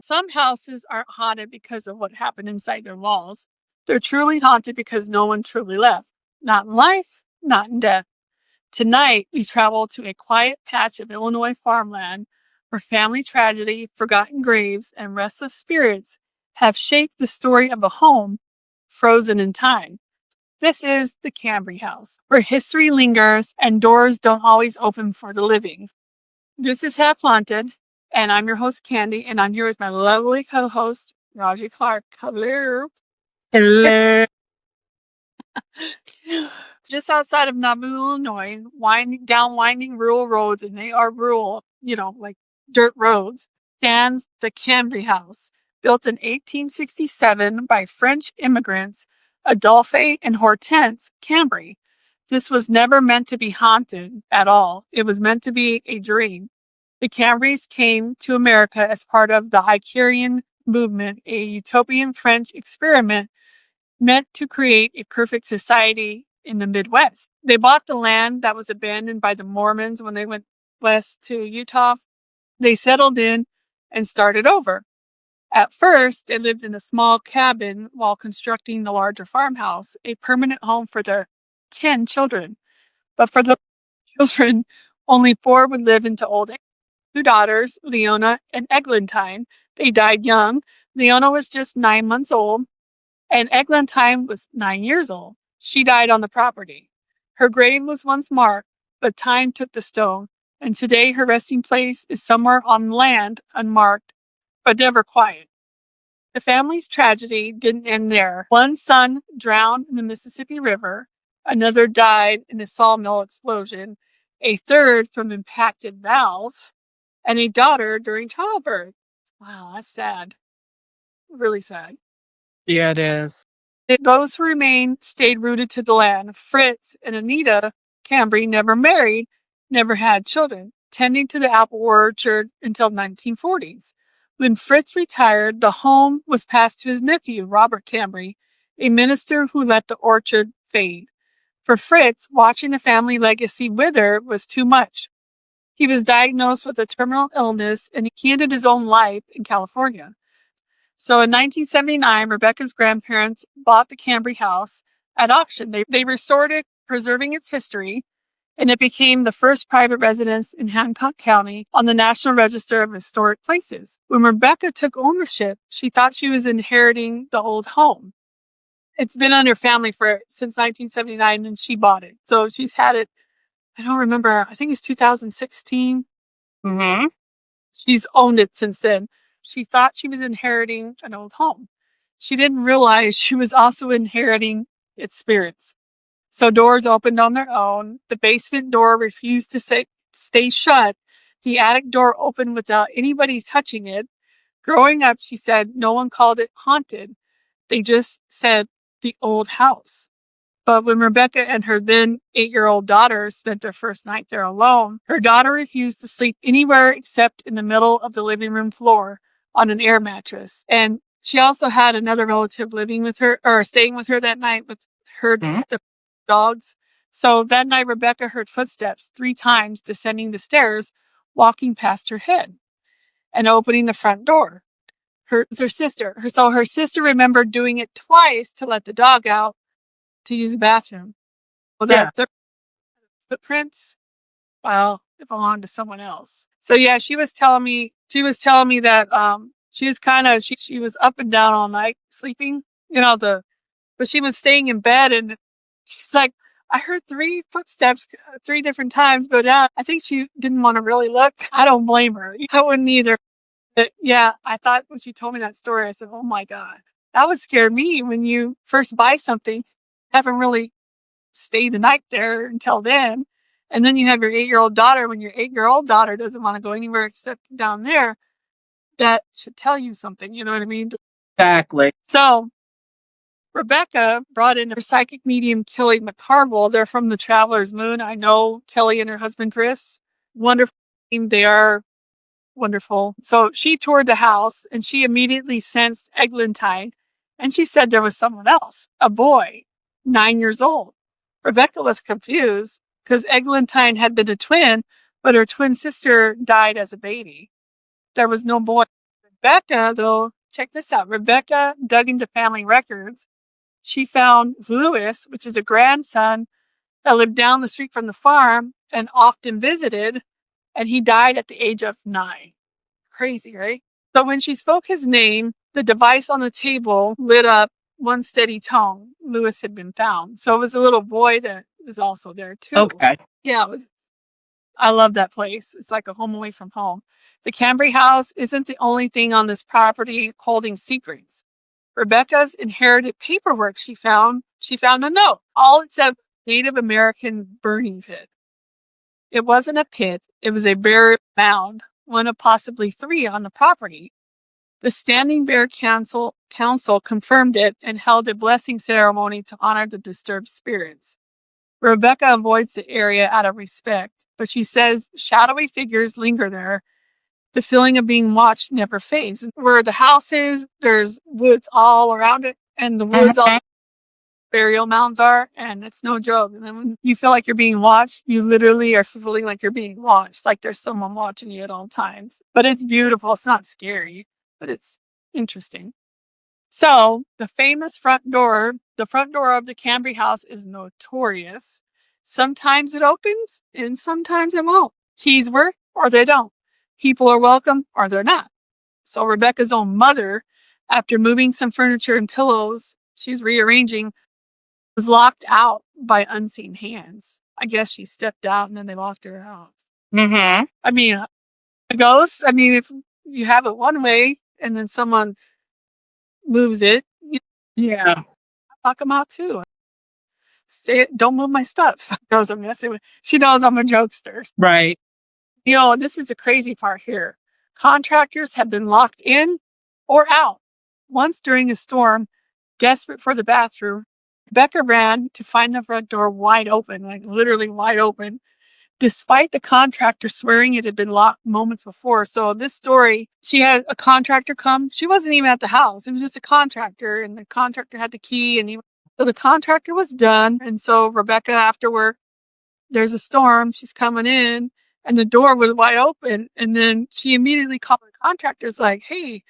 Some houses aren't haunted because of what happened inside their walls. They're truly haunted because no one truly left. Not in life, not in death. Tonight, we travel to a quiet patch of Illinois farmland where family tragedy, forgotten graves, and restless spirits have shaped the story of a home frozen in time. This is the Cambre House, where history lingers and doors don't always open for the living. This is Half Haunted, and I'm your host, Candi, and I'm here with my lovely co-host, Raji Clark. Hello. Hello. Just outside of Nauvoo, Illinois, winding rural roads, and they are rural, like dirt roads, stands the Cambre House, built in 1867 by French immigrants Adolphe and Hortense Cambre. This was never meant to be haunted at all. It was meant to be a dream. The Cambres came to America as part of the Icarian movement, a utopian French experiment meant to create a perfect society in the Midwest. They bought the land that was abandoned by the Mormons when they went west to Utah. They settled in and started over. At first, they lived in a small cabin while constructing the larger farmhouse, a permanent home for their 10 children. But for the children, only 4 would live into old age. 2 daughters, Leona and Eglantine. They died young. Leona was just 9 months old, and Eglantine was 9 years old. She died on the property. Her grave was once marked, but time took the stone, and today her resting place is somewhere on land unmarked, but never quiet. The family's tragedy didn't end there. One son drowned in the Mississippi River, another died in a sawmill explosion, a third from impacted valves, and a daughter during childbirth. Wow, that's sad. Really sad. Yeah, it is. Those who remained stayed rooted to the land. Fritz and Anita Cambre never married, never had children, tending to the apple orchard until 1940s. When Fritz retired, the home was passed to his nephew, Robert Cambre, a minister who let the orchard fade. For Fritz, watching the family legacy wither was too much. He was diagnosed with a terminal illness and he ended his own life in California. So in 1979, Rebecca's grandparents bought the Cambre House at auction. They restored it, preserving its history, and it became the first private residence in Hancock County on the National Register of Historic Places. When Rebecca took ownership, she thought she was inheriting the old home. It's been under family since 1979, and she bought it. So she's had it, I don't remember, I think it's 2016. Mm-hmm. She's owned it since then. She thought she was inheriting an old home. She didn't realize she was also inheriting its spirits. So doors opened on their own. The basement door refused to stay shut. The attic door opened without anybody touching it. Growing up, she said no one called it haunted. They just said the old house. But when Rebecca and her then 8-year-old daughter spent their first night there alone, her daughter refused to sleep anywhere except in the middle of the living room floor on an air mattress. And she also had another relative living with her or staying with her that night with her the dogs. So that night, Rebecca heard footsteps 3 times descending the stairs, walking past her head and opening the front door. Her sister remembered doing it twice to let the dog out to use the bathroom. Well, the footprints, well, it belonged to someone else. So yeah, she was telling me that she was up and down all night sleeping, but she was staying in bed and she's like, I heard 3 footsteps 3 different times, but I think she didn't want to really look. I don't blame her. I wouldn't either. But yeah, I thought when she told me that story, I said, oh my God, that would scare me when you first buy something, haven't really stayed the night there until then. And then you have your 8-year-old daughter. When your 8-year-old daughter doesn't want to go anywhere except down there, that should tell you something. You know what I mean? Exactly. So Rebecca brought in her psychic medium, Kelly McCarville. They're from the Traveler's Moon. I know Kelly and her husband, Chris. Wonderful team. They are wonderful. So she toured the house and she immediately sensed Eglantine. And she said there was someone else, a boy, 9 years old. Rebecca was confused because Eglantine had been a twin, but her twin sister died as a baby. There was no boy. Rebecca, though, check this out. Rebecca dug into family records. She found Louis, which is a grandson that lived down the street from the farm and often visited, and he died at the age of 9. Crazy, right? So when she spoke his name, the device on the table lit up one steady tone. Louis had been found. So it was a little boy that was also there too. Okay. Yeah, I love that place. It's like a home away from home. The Cambre House isn't the only thing on this property holding secrets. Rebecca's inherited paperwork she found a note. All it said Native American burning pit. It wasn't a pit, it was a burial mound, one of possibly 3 on the property. The Standing Bear Council confirmed it and held a blessing ceremony to honor the disturbed spirits. Rebecca avoids the area out of respect, but she says shadowy figures linger there. The feeling of being watched never fades. Where the house is, there's woods all around it, and the woods all burial mounds are, and it's no joke. And then when you feel like you're being watched, you literally are feeling like you're being watched, like there's someone watching you at all times. But it's beautiful. It's not scary, but it's interesting. So the famous front door of the Cambre House is notorious. Sometimes it opens and sometimes it won't. Keys work or they don't. People are welcome or they're not. So Rebecca's own mother, after moving some furniture and pillows she's rearranging, was locked out by unseen hands. I guess she stepped out and then they locked her out. Mm-hmm. I mean, a ghost, if you have it one way and then someone moves it, Yeah. lock them out too. Say, don't move my stuff. She knows I'm messing with. She knows I'm a jokester. Right. This is the crazy part here. Contractors have been locked in or out. Once during a storm, desperate for the bathroom, Becca ran to find the front door wide open, like literally wide open, despite the contractor swearing it had been locked moments before. So this story, she had a contractor come. She wasn't even at the house. It was just a contractor, and the contractor had the key, so the contractor was done. And so Rebecca, after work, there's a storm. She's coming in, and the door was wide open. And then she immediately called the contractors like, "Hey,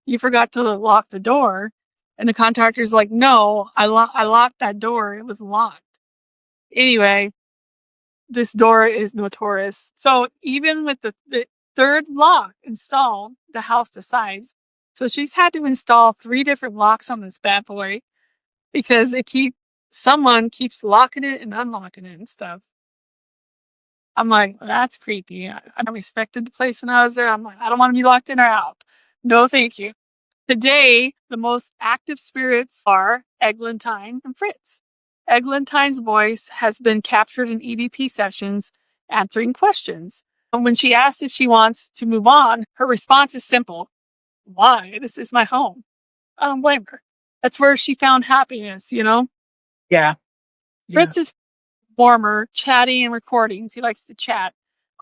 you forgot to lock the door." And the contractor's like, "No, I locked that door. It was locked." Anyway, this door is notorious. So even with the 3rd lock installed, the house decides. So she's had to install 3 different locks on this bad boy because someone keeps locking it and unlocking it and stuff. I'm like, well, that's creepy. I respected the place when I was there. I'm like, I don't want to be locked in or out. No, thank you. Today, the most active spirits are Eglantine and Fritz. Eglantine's voice has been captured in EVP sessions answering questions. And when she asks if she wants to move on, her response is simple. Why? This is my home. I don't blame her. That's where she found happiness, Yeah. Fritz is warmer, chatty in recordings. He likes to chat,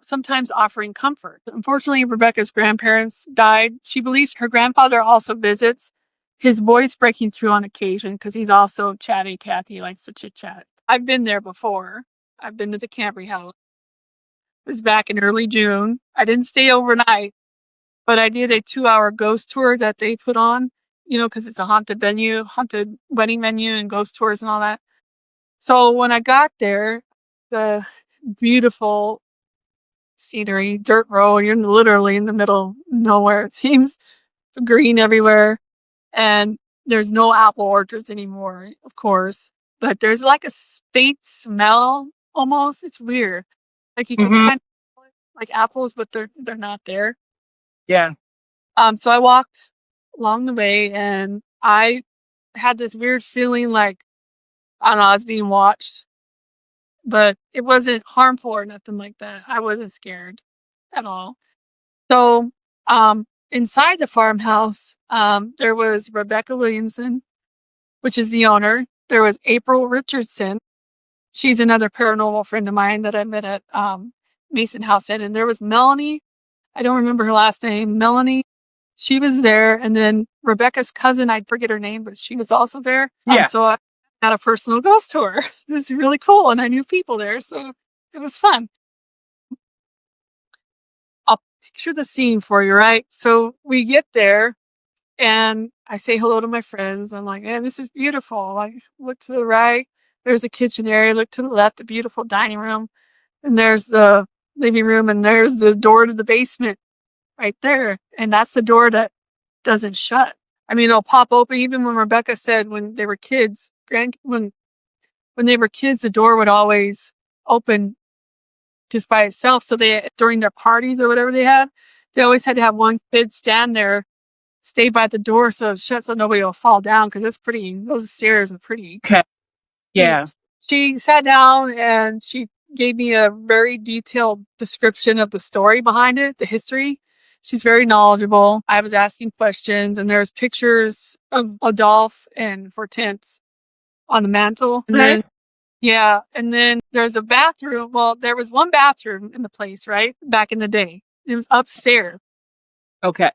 sometimes offering comfort. Unfortunately, Rebecca's grandparents died. She believes her grandfather also visits, his voice breaking through on occasion because he's also chatty Cathy. He likes to chit chat. I've been there before. I've been to the Cambre House. It was back in early June. I didn't stay overnight, but I did a 2-hour ghost tour that they put on, because it's a haunted wedding venue and ghost tours and all that. So when I got there, the beautiful scenery, dirt road, you're literally in the middle of nowhere, it seems. It's green everywhere. And there's no apple orchards anymore, of course. But there's like a faint smell almost. It's weird. Like you can kind of like apples, but they're not there. Yeah. So I walked along the way and I had this weird feeling like, I don't know, I was being watched. But it wasn't harmful or nothing like that. I wasn't scared at all. So, inside the farmhouse, there was Rebecca Williamson, which is the owner. There was April Richardson. She's another paranormal friend of mine that I met at Mason House Inn. And there was Melanie. I don't remember her last name. Melanie. She was there. And then Rebecca's cousin, I forget her name, but she was also there. Yeah. So I had a personal ghost tour. It was really cool. And I knew people there. So it was fun. picture the scene for you, right? So we get there and I say hello to my friends. I'm like, man, this is beautiful. Like, look to the right. There's a kitchen area. Look to the left, a beautiful dining room. And there's the living room. And there's the door to the basement right there. And that's the door that doesn't shut. I mean, it'll pop open. Even when Rebecca said when they were kids, when they were kids, the door would always open just by itself. So during their parties or whatever they had, they always had to have one kid stand there, stay by the door so it shuts so nobody will fall down because those stairs are pretty. Okay. Yeah. She sat down and she gave me a very detailed description of the story behind it, the history. She's very knowledgeable. I was asking questions and there's pictures of Adolphe and Hortense on the mantle. And then there's a bathroom. Well, there was one bathroom in the place, right? Back in the day. It was upstairs. Okay.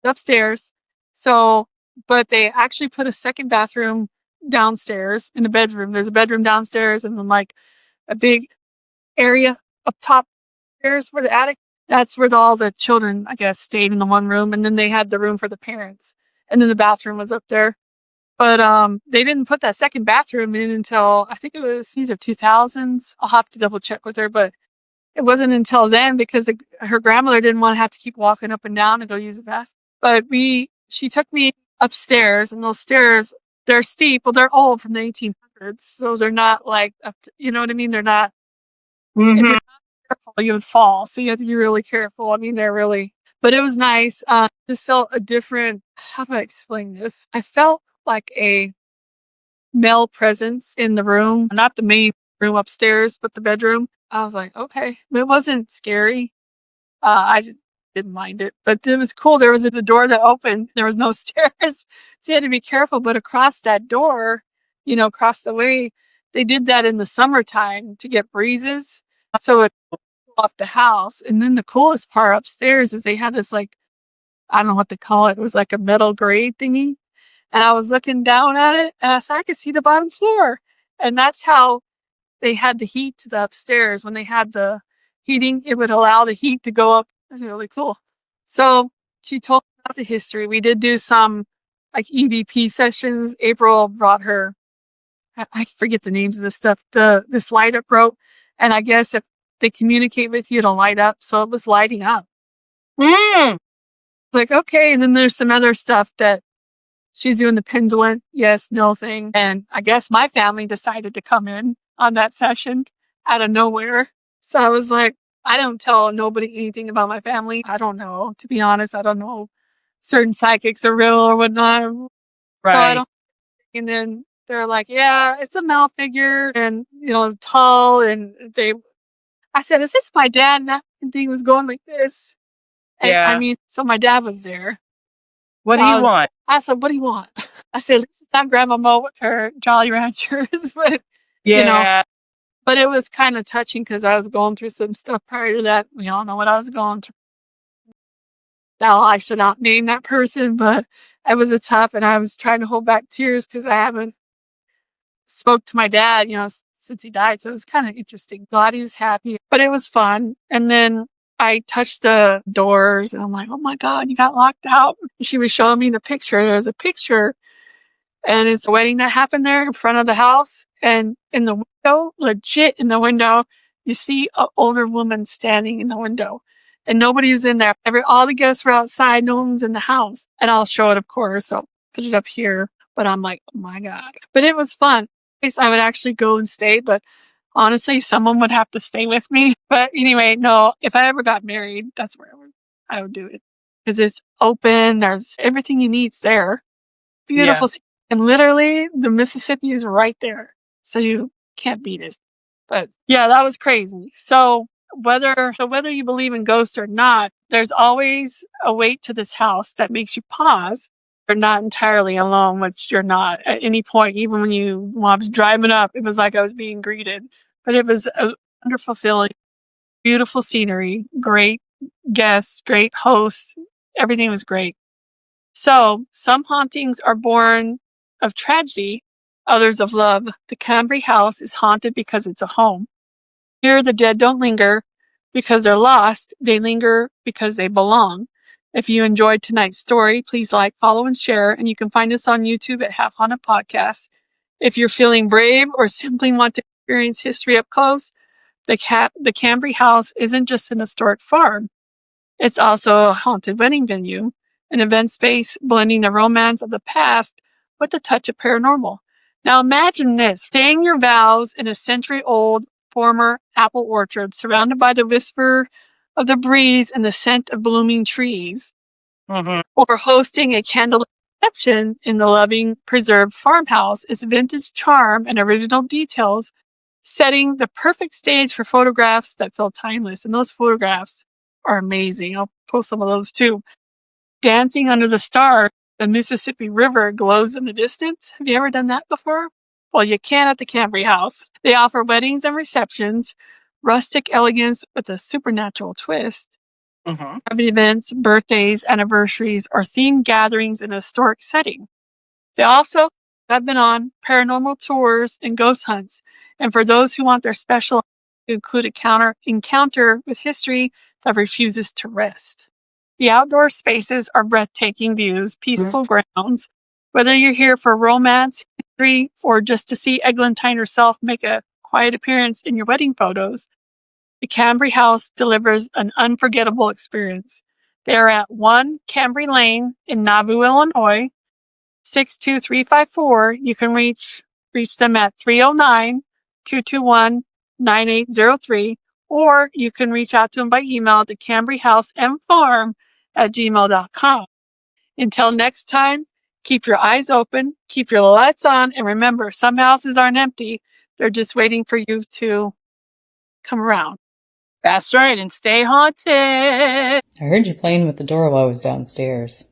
Upstairs. So, but they actually put a second bathroom downstairs in a bedroom. There's a bedroom downstairs and then like a big area up top stairs where the attic. That's where all the children, I guess, stayed in the one room. And then they had the room for the parents. And then the bathroom was up there. But they didn't put that second bathroom in until I think it was these are 2000s. I'll have to double check with her, but it wasn't until then because her grandmother didn't want to have to keep walking up and down to go use the bathroom. But she took me upstairs, and those stairs, they're steep. Well, they're old from the 1800s, so they're not like you know what I mean. They're not. If you're not careful, you would fall. So you have to be really careful. I mean, they're really. But it was nice. Just felt a different. How do I explain this? I felt like a male presence in the room, not the main room upstairs, but the bedroom. I was like, okay. It wasn't scary. I just didn't mind it, but it was cool. There was a door that opened. There was no stairs. So you had to be careful. But across that door, across the way, they did that in the summertime to get breezes. So it off the house. And then the coolest part upstairs is they had this like, I don't know what to call it. It was like a metal grate thingy. And I was looking down at it, and so I could see the bottom floor. And that's how they had the heat to the upstairs. When they had the heating, it would allow the heat to go up. It was really cool. So she told me about the history. We did do some like EVP sessions. April brought her, I forget the names of this stuff, this light up rope. And I guess if they communicate with you, it'll light up. So it was lighting up. It's like, okay. And then there's some other stuff that she's doing the pendulum, yes, no thing. And I guess my family decided to come in on that session out of nowhere. So I was like, I don't tell nobody anything about my family. I don't know. To be honest, I don't know. Certain psychics are real or whatnot. Right. So and then they're like, yeah, it's a male figure and, tall. And I said, is this my dad? And that thing was going like this. And, Yeah. so my dad was there. What do you want? I said, what do you want? I said, this time Grandma Mo with her Jolly Ranchers. But, but it was kind of touching because I was going through some stuff prior to that. We all know what I was going through. Now, I should not name that person, but it was tough, and I was trying to hold back tears because I haven't spoke to my dad, since he died. So it was kind of interesting. Glad he was happy, but it was fun. And then I touched the doors and I'm like, oh my God, you got locked out. She was showing me the picture. There was a picture and it's a wedding that happened there in front of the house. And in the window, legit in the window, you see an older woman standing in the window and nobody's in there. All the guests were outside. No one's in the house. And I'll show it, of course. So put it up here. But I'm like, oh my God. But it was fun. I would actually go and stay, but honestly, someone would have to stay with me. But anyway, no, if I ever got married, that's where I would do it. Because it's open. There's everything you need's there. Beautiful. Yeah. And literally the Mississippi is right there. So you can't beat it. But yeah, that was crazy. So whether you believe in ghosts or not, there's always a weight to this house that makes you pause. You're not entirely alone, which you're not at any point. Even when I was driving up, it was like I was being greeted. But it was a wonderful feeling, beautiful scenery, great guests, great hosts. Everything was great. So some hauntings are born of tragedy, others of love. The Cambre House is haunted because it's a home. Here the dead don't linger. because they're lost. They linger because they belong. If you enjoyed tonight's story, please like, follow, and share. And you can find us on YouTube at Half Haunted Podcast. If you're feeling brave or simply want to experience history up close, the Cambre House isn't just an historic farm. It's also a haunted wedding venue, an event space blending the romance of the past with a touch of paranormal. Now imagine this, saying your vows in a century-old former apple orchard surrounded by the whisper of the breeze and the scent of blooming trees, or hosting a candlelit reception in the loving, preserved farmhouse. Its vintage charm and original details setting the perfect stage for photographs that feel timeless. And those photographs are amazing. I'll post some of those too. Dancing under the stars, the Mississippi River glows in the distance. Have you ever done that before? Well, you can at the Cambre House. They offer weddings and receptions, rustic elegance with a supernatural twist. Private events, birthdays, anniversaries, or themed gatherings in a historic setting. They also have been on paranormal tours and ghost hunts. And for those who want their special to include a encounter with history that refuses to rest. The outdoor spaces are breathtaking views, peaceful grounds. Whether you're here for romance, history, or just to see Eglantine herself make a quiet appearance in your wedding photos, the Cambre House delivers an unforgettable experience. They are at 1 Cambre Lane in Nauvoo, Illinois, 62354. You can reach them at 309-221-9803, or you can reach out to them by email to cambryhousemfarm@gmail.com. Until next time, keep your eyes open, keep your lights on, and remember, some houses aren't empty. They're just waiting for you to come around. That's right, and stay haunted. I heard you playing with the door while I was downstairs.